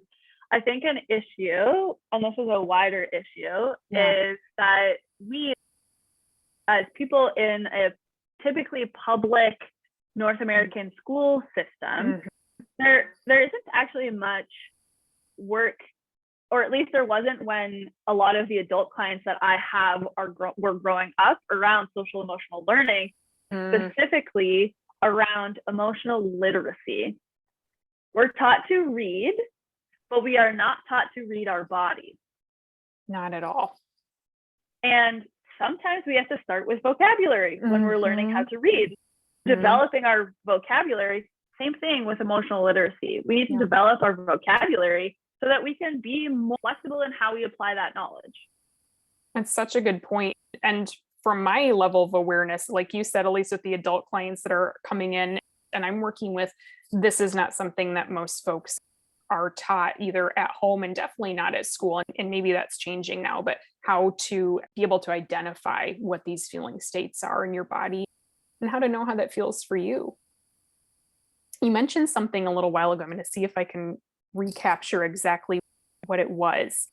I think an issue, and this is a wider issue, is that we, as people in a typically public North American school system, there isn't actually much work, or at least there wasn't when a lot of the adult clients that I have were growing up, around social emotional learning, specifically around emotional literacy. We're taught to read, but we are not taught to read our bodies. Not at all. And sometimes we have to start with vocabulary when we're learning how to read. Developing our vocabulary, same thing with emotional literacy. We need to develop our vocabulary so that we can be more flexible in how we apply that knowledge. That's such a good point. And from my level of awareness, like you said, at least with the adult clients that are coming in and I'm working with, this is not something that most folks are taught either at home, and definitely not at school. And maybe that's changing now, but how to be able to identify what these feeling states are in your body and how to know how that feels for you. You mentioned something a little while ago. I'm going to see if I can recapture exactly what it was.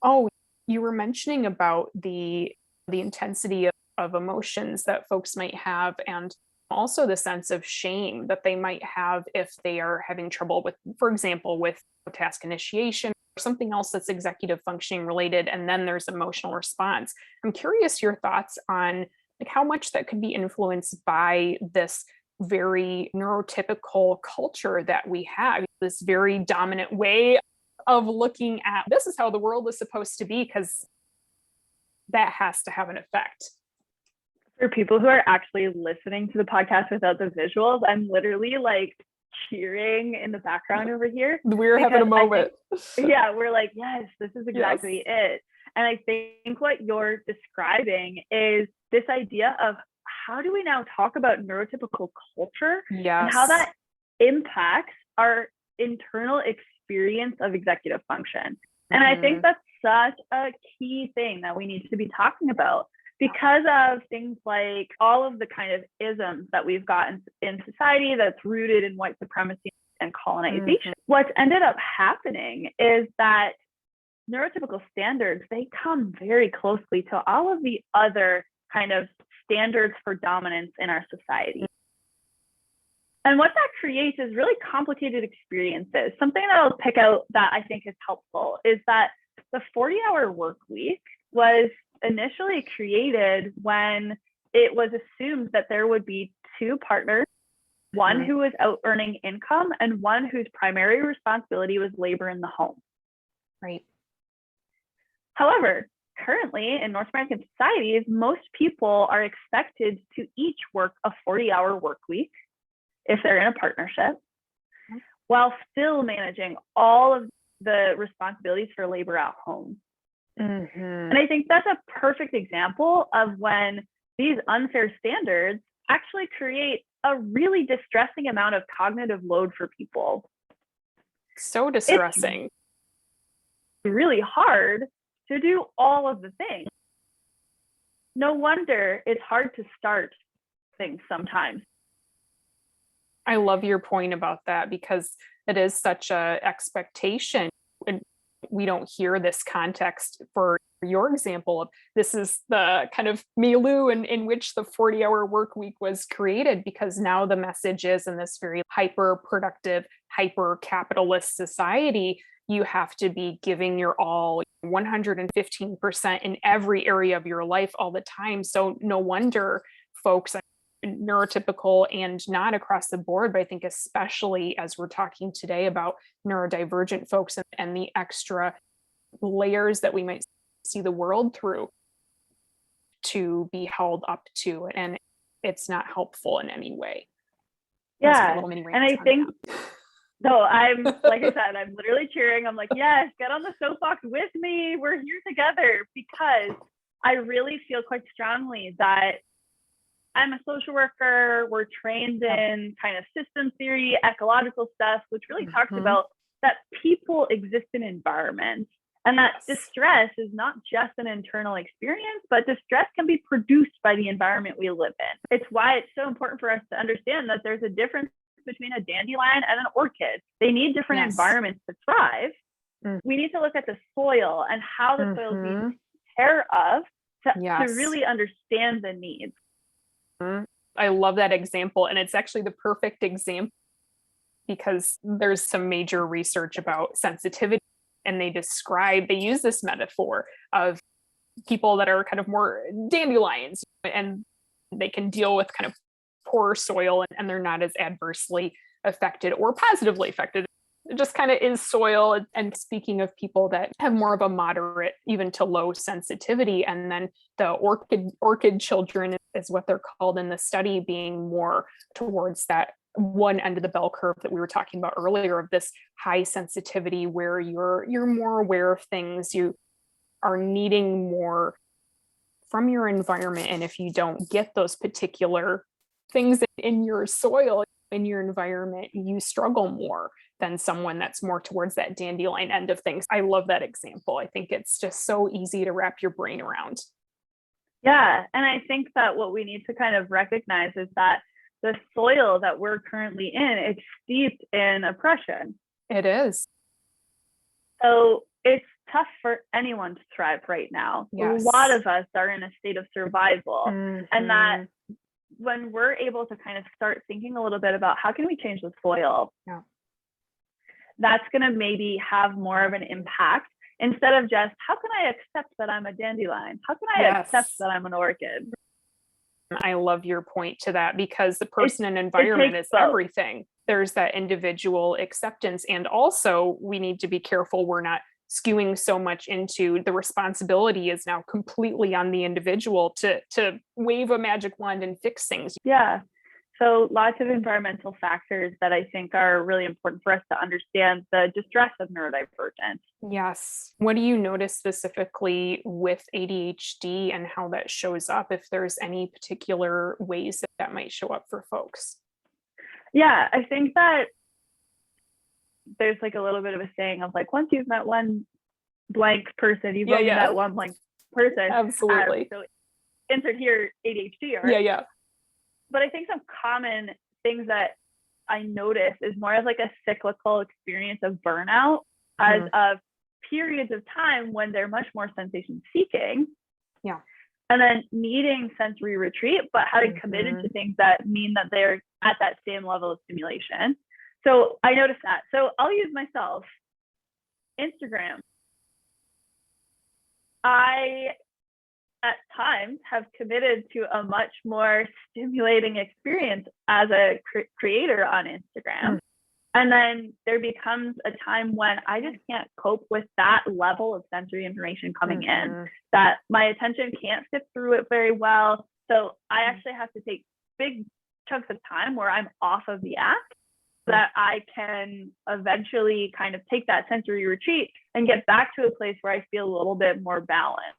Oh, you were mentioning about the intensity of emotions that folks might have, and also the sense of shame that they might have if they are having trouble with, for example, with task initiation or something else that's executive functioning related. And then there's emotional response. I'm curious your thoughts on how much that could be influenced by this very neurotypical culture that we have, this very dominant way of looking at this is how the world is supposed to be, because that has to have an effect. For people who are actually listening to the podcast without the visuals, I'm literally cheering in the background over here We're having a because I moment. think, yeah, we're like, yes, this is Yes. exactly it. And I think what you're describing is this idea of how do we now talk about neurotypical culture and how Yes. that impacts our internal experience of executive function. And I think that's such a key thing that we need to be talking about because of things like all of the kind of isms that we've got in society that's rooted in white supremacy and colonization. What's ended up happening is that neurotypical standards, they come very closely to all of the other kind of standards for dominance in our society. And what that creates is really complicated experiences. Something that I'll pick out that I think is helpful is that the 40-hour work week was initially created when it was assumed that there would be two partners, one who was out earning income and one whose primary responsibility was labor in the home. Right. However, currently in North American societies, most people are expected to each work a 40-hour work week if they're in a partnership, while still managing all of the responsibilities for labor at home. And I think that's a perfect example of when these unfair standards actually create a really distressing amount of cognitive load for people. So distressing. It's really hard to do all of the things. No wonder it's hard to start things sometimes. I love your point about that because it is such a expectation. And we don't hear this context for your example of this is the kind of milieu in which the 40-hour work week was created, because now the message is in this very hyper productive, hyper capitalist society, you have to be giving your all 115% in every area of your life all the time. So no wonder folks, neurotypical and not across the board, but I think especially as we're talking today about neurodivergent folks and the extra layers that we might see the world through, to be held up to, and it's not helpful in any way. Yeah, and I think that. no, I'm like I said, I'm literally cheering. I'm like, yes, get on the soapbox with me. We're here together, because I really feel quite strongly that I'm a social worker. We're trained in kind of system theory, ecological stuff, which really talks about that people exist in environments, and that distress is not just an internal experience, but distress can be produced by the environment we live in. It's why it's so important for us to understand that there's a difference between a dandelion and an orchid. They need different environments to thrive. We need to look at the soil and how the soil is being taken care of to really understand the needs. I love that example. And it's actually the perfect example because there's some major research about sensitivity, and they use this metaphor of people that are kind of more dandelions, and they can deal with kind of poor soil and they're not as adversely affected or positively affected. It just kind of is soil. And speaking of people that have more of a moderate, even to low sensitivity, and then the orchid children is what they're called in the study, being more towards that one end of the bell curve that we were talking about earlier, of this high sensitivity where you're more aware of things, you are needing more from your environment. And if you don't get those particular things in your soil, in your environment, you struggle more than someone that's more towards that dandelion end of things. I love that example. I think it's just so easy to wrap your brain around. Yeah, and I think that what we need to kind of recognize is that the soil that we're currently in, it's steeped in oppression. It is. So it's tough for anyone to thrive right now. Yes. A lot of us are in a state of survival, and that when we're able to kind of start thinking a little bit about how can we change the soil, that's going to maybe have more of an impact, instead of just how can I accept that I'm a dandelion? How can I accept that I'm an orchid? I love your point to that, because the person and environment is everything. There's that individual acceptance. And also we need to be careful we're not skewing so much into the responsibility is now completely on the individual to wave a magic wand and fix things. Yeah. So lots of environmental factors that I think are really important for us to understand the distress of neurodivergence. Yes. What do you notice specifically with ADHD and how that shows up, if there's any particular ways that that might show up for folks? Yeah, I think that there's like a little bit of a saying of like, once you've met one blank person, you've Yeah, only yeah. met one blank person. Absolutely. So insert here ADHD, Yeah, yeah. but I think some common things that I notice is more of like a cyclical experience of burnout as of periods of time when they're much more sensation seeking. Yeah. And then needing sensory retreat, but having committed to things that mean that they're at that same level of stimulation. So I noticed that. So I'll use myself. Instagram. I at times have committed to a much more stimulating experience as a creator on Instagram. And then there becomes a time when I just can't cope with that level of sensory information coming in, that my attention can't sit through it very well. So I actually have to take big chunks of time where I'm off of the app so that I can eventually kind of take that sensory retreat and get back to a place where I feel a little bit more balanced.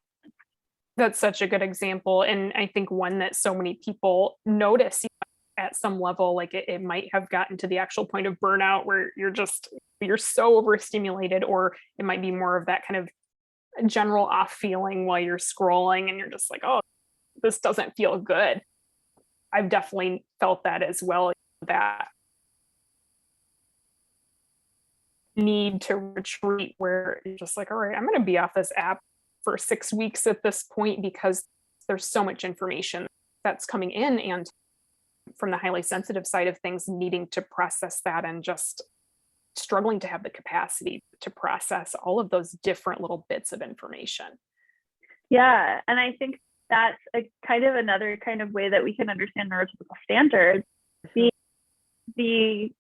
That's such a good example. And I think one that so many people notice at some level, like it might have gotten to the actual point of burnout where you're so overstimulated, or it might be more of that kind of general off feeling while you're scrolling and you're just like, oh, this doesn't feel good. I've definitely felt that as well, that need to retreat where you're just like, all right, I'm going to be off this app for 6 weeks at this point because there's so much information that's coming in, and from the highly sensitive side of things, needing to process that and just struggling to have the capacity to process all of those different little bits of information. Yeah, and I think that's a kind of another kind of way that we can understand neurotypical standards. The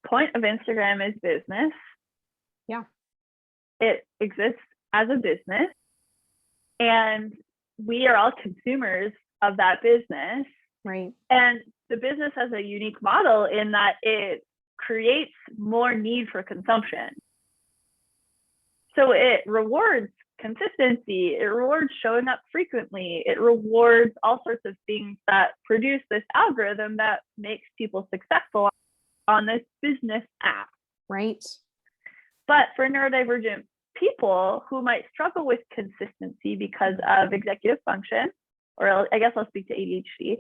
point of Instagram is business. Yeah. It exists as a business, and we are all consumers of that business. Right. And the business has a unique model in that it creates more need for consumption. So it rewards consistency, it rewards showing up frequently, it rewards all sorts of things that produce this algorithm that makes people successful on this business app. Right. But for neurodivergent people who might struggle with consistency because of executive function, or I guess I'll speak to ADHD,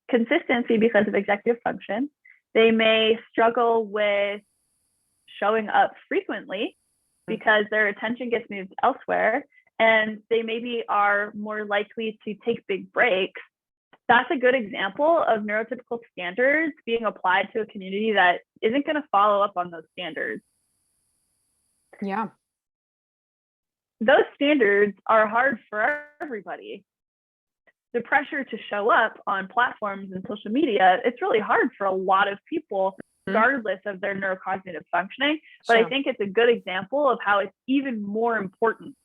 consistency because of executive function, they may struggle with showing up frequently because their attention gets moved elsewhere, and they maybe are more likely to take big breaks. That's a good example of neurotypical standards being applied to a community that isn't going to follow up on those standards. Yeah. Those standards are hard for everybody. The pressure to show up on platforms and social media, it's really hard for a lot of people, regardless of their neurocognitive functioning. But I think it's a good example of how it's even more important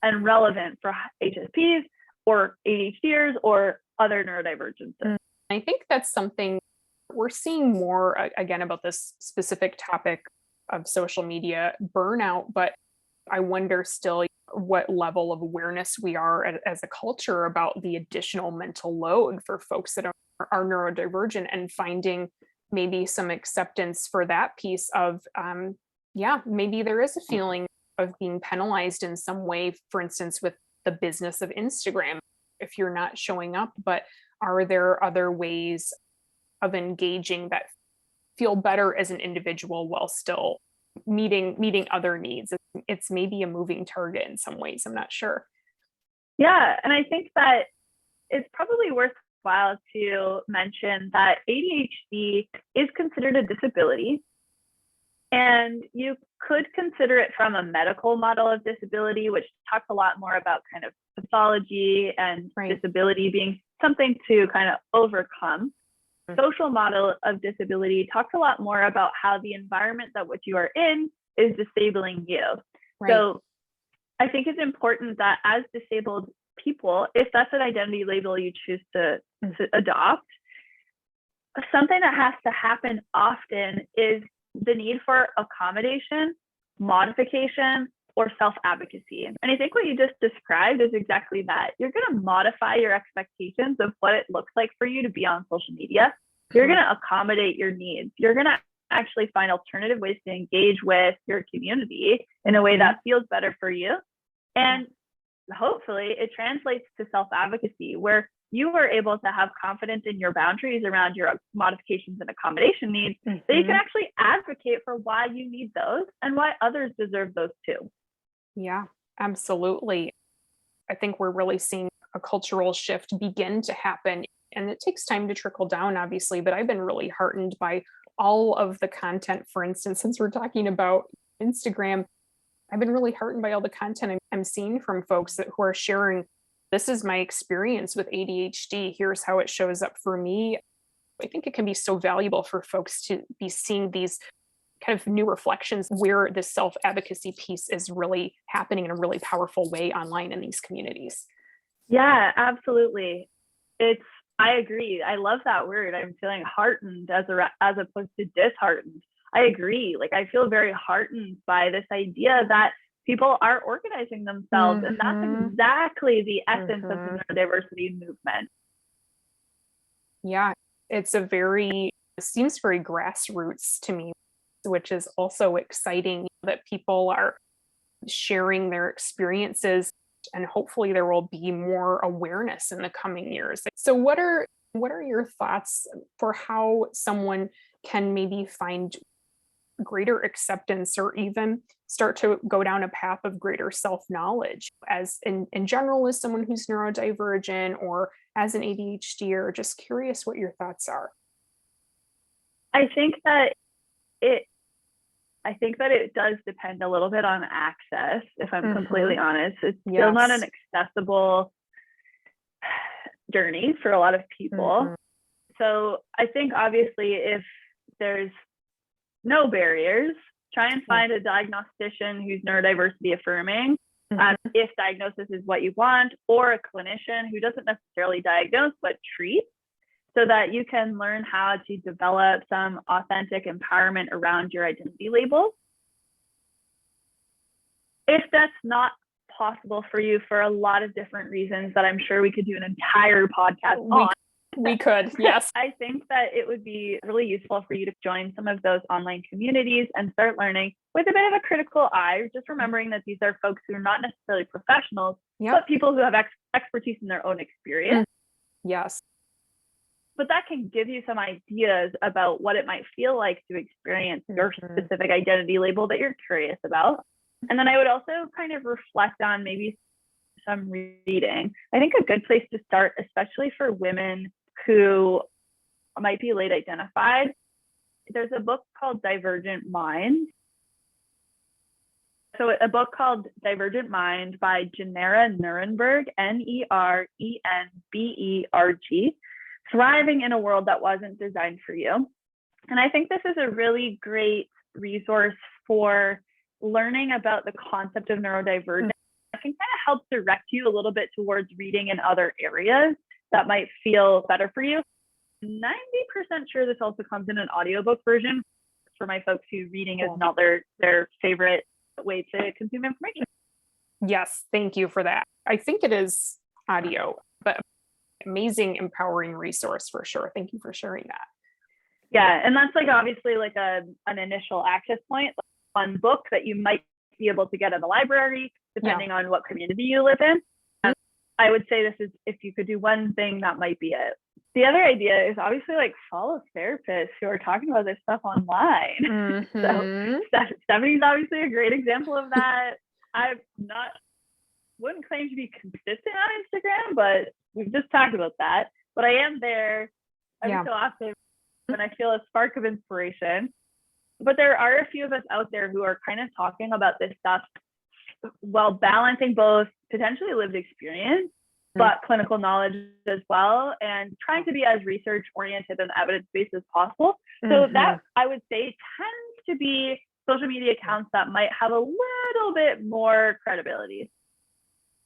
and relevant for HSPs or ADHDers or other neurodivergences. I think that's something we're seeing more, again, about this specific topic of social media burnout, but I wonder still what level of awareness we are as a culture about the additional mental load for folks that are neurodivergent, and finding maybe some acceptance for that piece of, maybe there is a feeling of being penalized in some way, for instance, with the business of Instagram, if you're not showing up, but are there other ways of engaging that feel better as an individual while still meeting other needs? It's maybe a moving target in some ways. I'm not sure. Yeah, and I think that it's probably worthwhile to mention that ADHD is considered a disability, and you could consider it from a medical model of disability, which talks a lot more about kind of pathology and disability being something to kind of overcome. Social model of disability talks a lot more about how the environment that which you are in is disabling you. So I think it's important that as disabled people, if that's an identity label you choose to to adopt. Something that has to happen often is the need for accommodation, modification, or self-advocacy. And I think what you just described is exactly that. You're going to modify your expectations of what it looks like for you to be on social media. You're going to accommodate your needs. You're going to actually find alternative ways to engage with your community in a way that feels better for you. And hopefully it translates to self-advocacy, where you are able to have confidence in your boundaries around your modifications and accommodation needs, so you can actually advocate for why you need those and why others deserve those too. Yeah, absolutely. I think we're really seeing a cultural shift begin to happen, and it takes time to trickle down, obviously, but I've been really heartened by all of the content. For instance, since we're talking about Instagram, I've been really heartened by all the content I'm seeing from folks who are sharing, this is my experience with ADHD. Here's how it shows up for me. I think it can be so valuable for folks to be seeing these kind of new reflections where this self-advocacy piece is really happening in a really powerful way online in these communities. Yeah, absolutely. I agree. I love that word. I'm feeling heartened as opposed to disheartened. I agree. Like, I feel very heartened by this idea that people are organizing themselves. And that's exactly the essence of the neurodiversity movement. Yeah, it seems very grassroots to me, which is also exciting that people are sharing their experiences, and hopefully there will be more awareness in the coming years. So what are your thoughts for how someone can maybe find greater acceptance or even start to go down a path of greater self-knowledge as in general, as someone who's neurodivergent or as an ADHD, or just curious what your thoughts are? I think that it does depend a little bit on access, if I'm completely honest. It's still not an accessible journey for a lot of people. So I think obviously if there's no barriers, try and find a diagnostician who's neurodiversity affirming, if diagnosis is what you want, or a clinician who doesn't necessarily diagnose but treats, so that you can learn how to develop some authentic empowerment around your identity labels. If that's not possible for you for a lot of different reasons that I'm sure we could do an entire podcast on. We could, yes. I think that it would be really useful for you to join some of those online communities and start learning with a bit of a critical eye, just remembering that these are folks who are not necessarily professionals, but people who have expertise in their own experience. Yes. But that can give you some ideas about what it might feel like to experience your specific identity label that you're curious about. And then I would also kind of reflect on maybe some reading. I think a good place to start, especially for women who might be late identified, there's a book called Divergent Mind. So a book called Divergent Mind by Janera Nuremberg, Nerenberg, Thriving in a World That Wasn't Designed for You. And I think this is a really great resource for learning about the concept of neurodivergence. It can kind of help direct you a little bit towards reading in other areas that might feel better for you. 90% sure this also comes in an audiobook version for my folks who reading is not their favorite way to consume information. Yes, thank you for that. I think it is audio, but amazing, empowering resource for sure. Thank you for sharing that. Yeah, and that's like obviously like an initial access point, like one book that you might be able to get at the library, depending on what community you live in. And I would say this is, if you could do one thing, that might be it. The other idea is obviously like follow therapists who are talking about this stuff online. So Stephanie's obviously a great example of that. Wouldn't claim to be consistent on Instagram, but we've just talked about that. But I am there every so often when I feel a spark of inspiration. But there are a few of us out there who are kind of talking about this stuff while balancing both potentially lived experience, but clinical knowledge as well, and trying to be as research oriented and evidence-based as possible. So that, I would say, tends to be social media accounts that might have a little bit more credibility.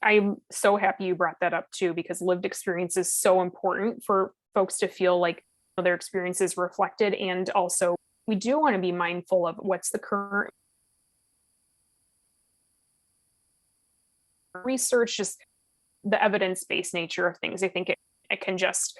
I'm so happy you brought that up too, because lived experience is so important for folks to feel like their experience is reflected. And also, we do want to be mindful of what's the current research, just the evidence based nature of things. I think it can just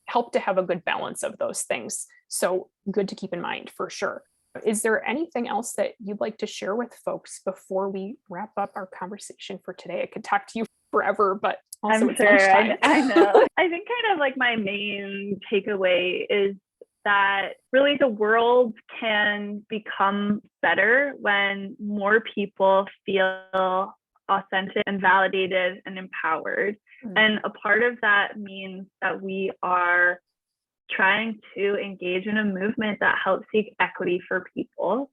help to have a good balance of those things. So, good to keep in mind for sure. Is there anything else that you'd like to share with folks before we wrap up our conversation for today? I could talk to you forever, but also I'm it's sure. lunchtime. I know. I think kind of like my main takeaway is that really the world can become better when more people feel authentic and validated and empowered. Mm. And a part of that means that we are trying to engage in a movement that helps seek equity for people.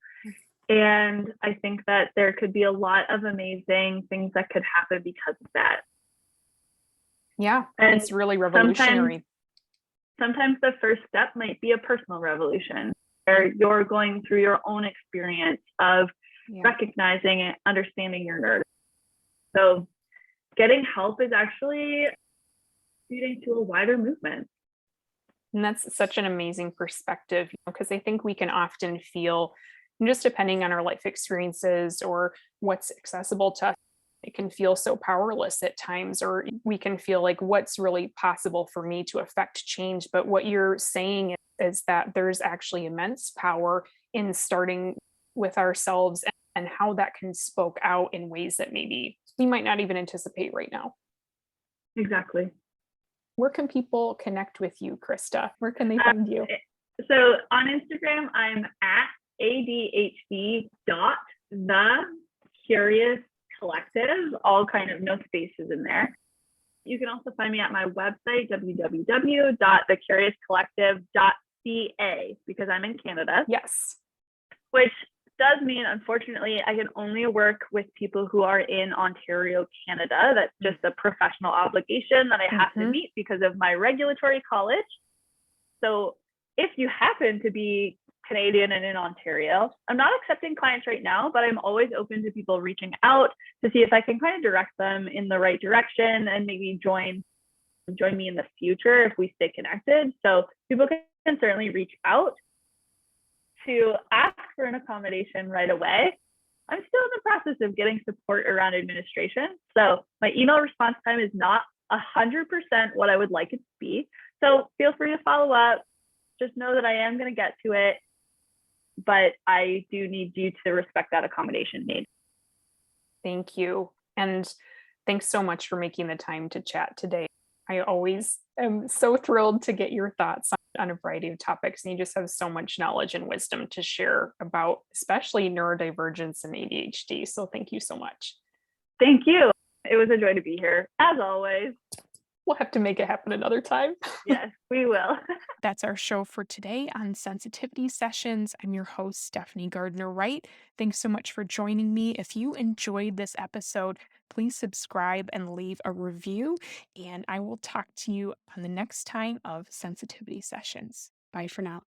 And I think that there could be a lot of amazing things that could happen because of that. Yeah, And it's really revolutionary. sometimes the first step might be a personal revolution where you're going through your own experience of Yeah. recognizing and understanding your nerd. So getting help is actually leading to a wider movement. And that's such an amazing perspective, because I think we can often feel, just depending on our life experiences or what's accessible to us, it can feel so powerless at times, or we can feel like what's really possible for me to affect change. But what you're saying is that there's actually immense power in starting with ourselves and how that can spoke out in ways that maybe we might not even anticipate right now. Exactly. Where can people connect with you, Krista? Where can they find you? So on Instagram, I'm at ADHD dot the curious collective, all kind of no spaces in there. You can also find me at my website, www.thecuriouscollective.ca, because I'm in Canada. Yes. Which does mean, unfortunately, I can only work with people who are in Ontario, Canada. That's just a professional obligation that I have to meet because of my regulatory college. So if you happen to be Canadian and in Ontario, I'm not accepting clients right now, but I'm always open to people reaching out to see if I can kind of direct them in the right direction and maybe join me in the future if we stay connected. So people can certainly reach out to ask for an accommodation right away. I'm still in the process of getting support around administration. So my email response time is not 100% what I would like it to be. So feel free to follow up. Just know that I am going to get to it, but I do need you to respect that accommodation need. Thank you. And thanks so much for making the time to chat today. I always am so thrilled to get your thoughts on a variety of topics. And you just have so much knowledge and wisdom to share about, especially neurodivergence and ADHD. So thank you so much. Thank you. It was a joy to be here, as always. We'll have to make it happen another time. Yes, we will. That's our show for today on Sensitivity Sessions. I'm your host, Stephanie Gardner-Wright. Thanks so much for joining me. If you enjoyed this episode, please subscribe and leave a review. And I will talk to you on the next time of Sensitivity Sessions. Bye for now.